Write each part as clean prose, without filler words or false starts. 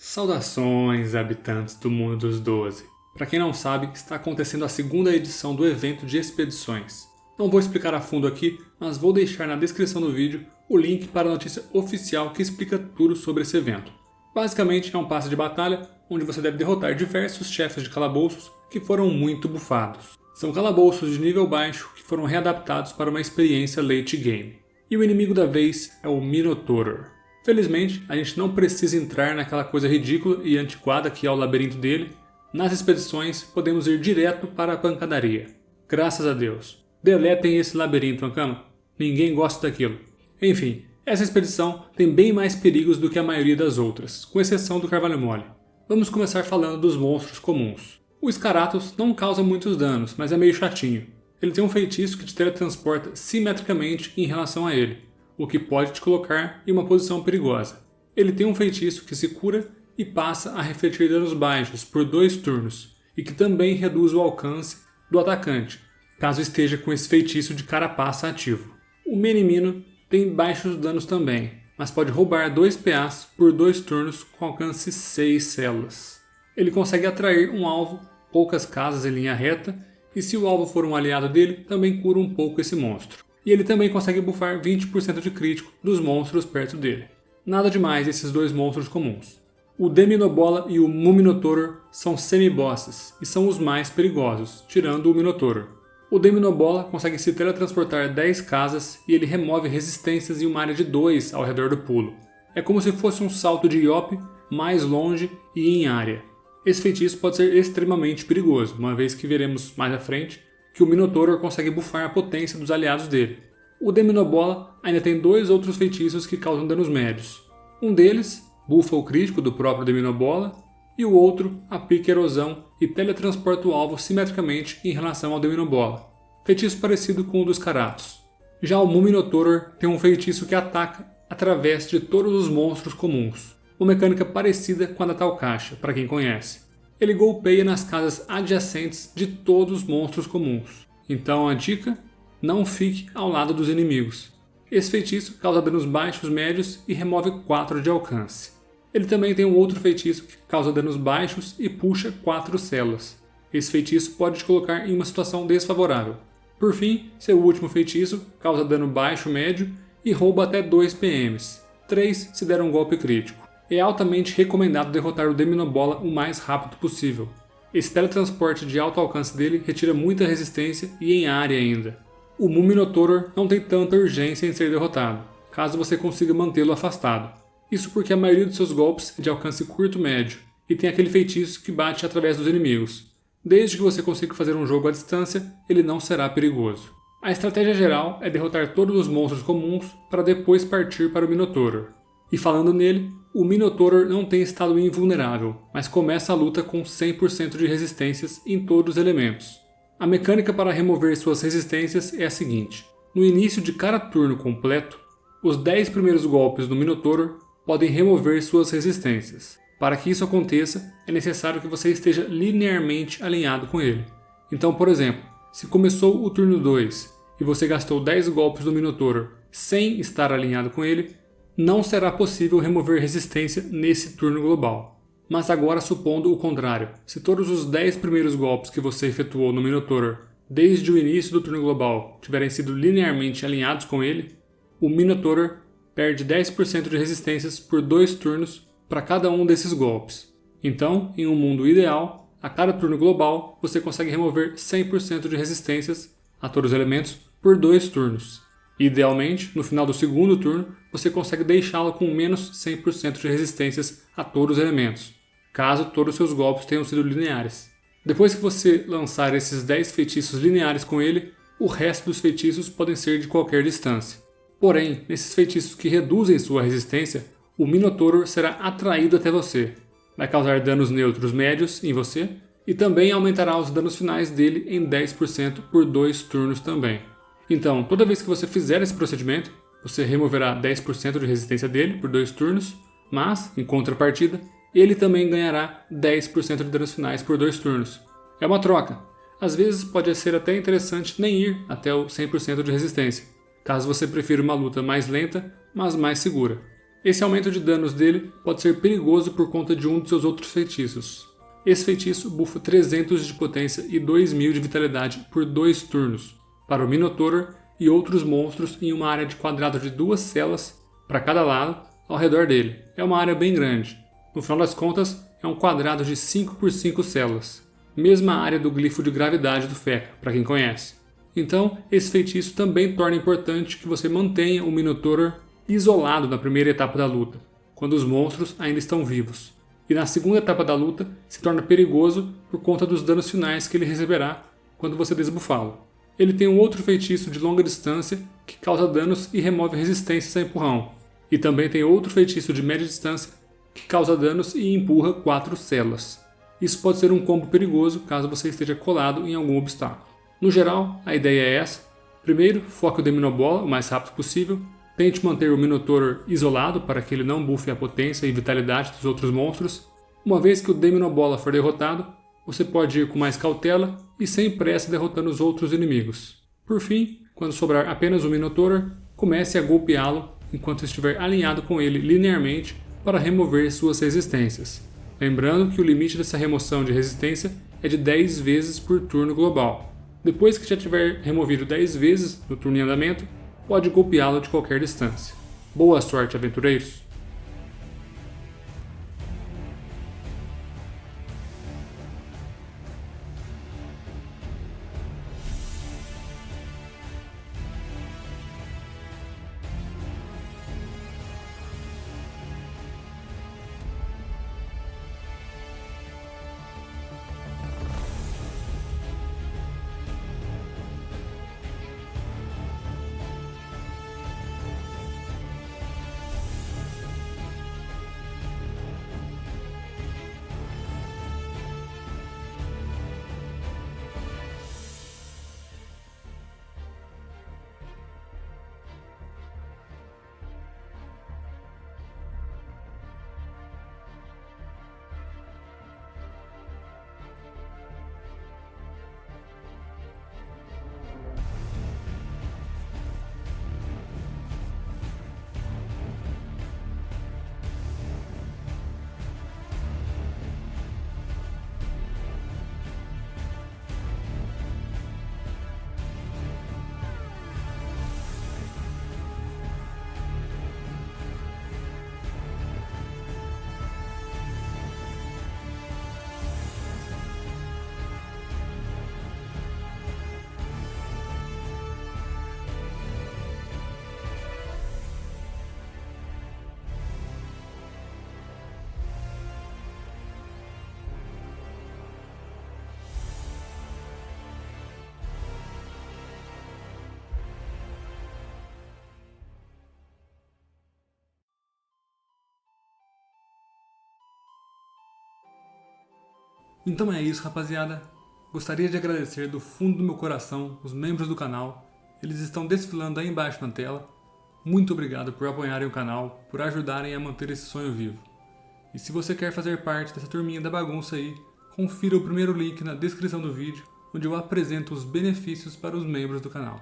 Saudações, habitantes do mundo dos 12. Para quem não sabe, está acontecendo a segunda edição do evento de expedições. Não vou explicar a fundo aqui, mas vou deixar na descrição do vídeo o link para a notícia oficial que explica tudo sobre esse evento. Basicamente é um passe de batalha onde você deve derrotar diversos chefes de calabouços que foram muito bufados. São calabouços de nível baixo que foram readaptados para uma experiência late game. E o inimigo da vez é o Minotaur. Felizmente, a gente não precisa entrar naquela coisa ridícula e antiquada que é o labirinto dele. Nas expedições, podemos ir direto para a pancadaria. Graças a Deus. Deletem esse labirinto, Ancano. Ninguém gosta daquilo. Enfim, essa expedição tem bem mais perigos do que a maioria das outras, com exceção do Carvalho Mole. Vamos começar falando dos monstros comuns. O Scarathus não causa muitos danos, mas é meio chatinho. Ele tem um feitiço que te teletransporta simetricamente em relação a ele, o que pode te colocar em uma posição perigosa. Ele tem um feitiço que se cura e passa a refletir danos baixos por 2 turnos, e que também reduz o alcance do atacante, caso esteja com esse feitiço de carapaça ativo. O Menimino tem baixos danos também, mas pode roubar 2 PAs por 2 turnos com alcance 6 células. Ele consegue atrair um alvo poucas casas em linha reta, e se o alvo for um aliado dele, também cura um pouco esse monstro. E ele também consegue buffar 20% de crítico dos monstros perto dele. Nada demais esses 2 monstros comuns. O Deminobola e o Muminotaur são semi-bosses e são os mais perigosos, tirando o Minotaur. O Deminobola consegue se teletransportar 10 casas e ele remove resistências em uma área de 2 ao redor do pulo. É como se fosse um salto de Yopi, mais longe e em área. Esse feitiço pode ser extremamente perigoso, uma vez que veremos mais à frente que o Minotaur consegue buffar a potência dos aliados dele. O Deminobola ainda tem 2 outros feitiços que causam danos médios. Um deles buffa o crítico do próprio Deminobola, e o outro aplica erosão e teletransporta o alvo simetricamente em relação ao Deminobola, feitiço parecido com o dos Scarathus. Já o Muminotaur tem um feitiço que ataca através de todos os monstros comuns, uma mecânica parecida com a da Talcaixa, para quem conhece. Ele golpeia nas casas adjacentes de todos os monstros comuns. Então a dica: não fique ao lado dos inimigos. Esse feitiço causa danos baixos, médios e remove 4 de alcance. Ele também tem um outro feitiço que causa danos baixos e puxa 4 células. Esse feitiço pode te colocar em uma situação desfavorável. Por fim, seu último feitiço causa dano baixo, médio e rouba até 2 PMs, 3 se der um golpe crítico. É altamente recomendado derrotar o Deminobola o mais rápido possível. Esse teletransporte de alto alcance dele retira muita resistência e em área ainda. O Muminotaur não tem tanta urgência em ser derrotado, caso você consiga mantê-lo afastado. Isso porque a maioria dos seus golpes é de alcance curto-médio e tem aquele feitiço que bate através dos inimigos. Desde que você consiga fazer um jogo à distância, ele não será perigoso. A estratégia geral é derrotar todos os monstros comuns para depois partir para o Minotaur. E falando nele, o Minotaur não tem estado invulnerável, mas começa a luta com 100% de resistências em todos os elementos. A mecânica para remover suas resistências é a seguinte: no início de cada turno completo, os 10 primeiros golpes do Minotaur podem remover suas resistências. Para que isso aconteça, é necessário que você esteja linearmente alinhado com ele. Então, por exemplo, se começou o turno 2 e você gastou 10 golpes do Minotaur sem estar alinhado com ele, não será possível remover resistência nesse turno global. Mas agora supondo o contrário, se todos os 10 primeiros golpes que você efetuou no Minotaur desde o início do turno global tiverem sido linearmente alinhados com ele, o Minotaur perde 10% de resistências por 2 turnos para cada um desses golpes. Então, em um mundo ideal, a cada turno global você consegue remover 100% de resistências a todos os elementos por 2 turnos. Idealmente, no final do segundo turno, você consegue deixá-lo com menos 100% de resistências a todos os elementos, caso todos os seus golpes tenham sido lineares. Depois que você lançar esses 10 feitiços lineares com ele, o resto dos feitiços podem ser de qualquer distância. Porém, nesses feitiços que reduzem sua resistência, o Minotaur será atraído até você, vai causar danos neutros médios em você e também aumentará os danos finais dele em 10% por 2 turnos também. Então, toda vez que você fizer esse procedimento, você removerá 10% de resistência dele por 2 turnos, mas, em contrapartida, ele também ganhará 10% de danos finais por 2 turnos. É uma troca. Às vezes pode ser até interessante nem ir até o 100% de resistência, caso você prefira uma luta mais lenta, mas mais segura. Esse aumento de danos dele pode ser perigoso por conta de um de seus outros feitiços. Esse feitiço buffa 300 de potência e 2000 de vitalidade por 2 turnos, para o Minotaur e outros monstros em uma área de quadrado de 2 celas para cada lado ao redor dele. É uma área bem grande. No final das contas, é um quadrado de 5 por 5 celas. Mesma área do glifo de gravidade do Fecha, para quem conhece. Então, esse feitiço também torna importante que você mantenha o Minotaur isolado na primeira etapa da luta, quando os monstros ainda estão vivos. E na segunda etapa da luta, se torna perigoso por conta dos danos finais que ele receberá quando você desbufá-lo. Ele tem um outro feitiço de longa distância que causa danos e remove resistências a empurrão. E também tem outro feitiço de média distância que causa danos e empurra 4 celas. Isso pode ser um combo perigoso caso você esteja colado em algum obstáculo. No geral, a ideia é essa. Primeiro, foque o Deminobola o mais rápido possível. Tente manter o Minotaur isolado para que ele não buffe a potência e vitalidade dos outros monstros. Uma vez que o Deminobola for derrotado, você pode ir com mais cautela e sem pressa derrotando os outros inimigos. Por fim, quando sobrar apenas o Minotaur, comece a golpeá-lo enquanto estiver alinhado com ele linearmente para remover suas resistências. Lembrando que o limite dessa remoção de resistência é de 10 vezes por turno global. Depois que já tiver removido 10 vezes no turno em andamento, pode golpeá-lo de qualquer distância. Boa sorte, aventureiros! Então é isso, rapaziada. Gostaria de agradecer do fundo do meu coração os membros do canal. Eles estão desfilando aí embaixo na tela. Muito obrigado por apoiarem o canal, por ajudarem a manter esse sonho vivo. E se você quer fazer parte dessa turminha da bagunça aí, confira o primeiro link na descrição do vídeo, onde eu apresento os benefícios para os membros do canal.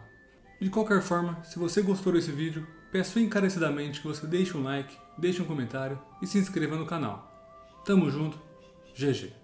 De qualquer forma, se você gostou desse vídeo, peço encarecidamente que você deixe um like, deixe um comentário e se inscreva no canal. Tamo junto, GG!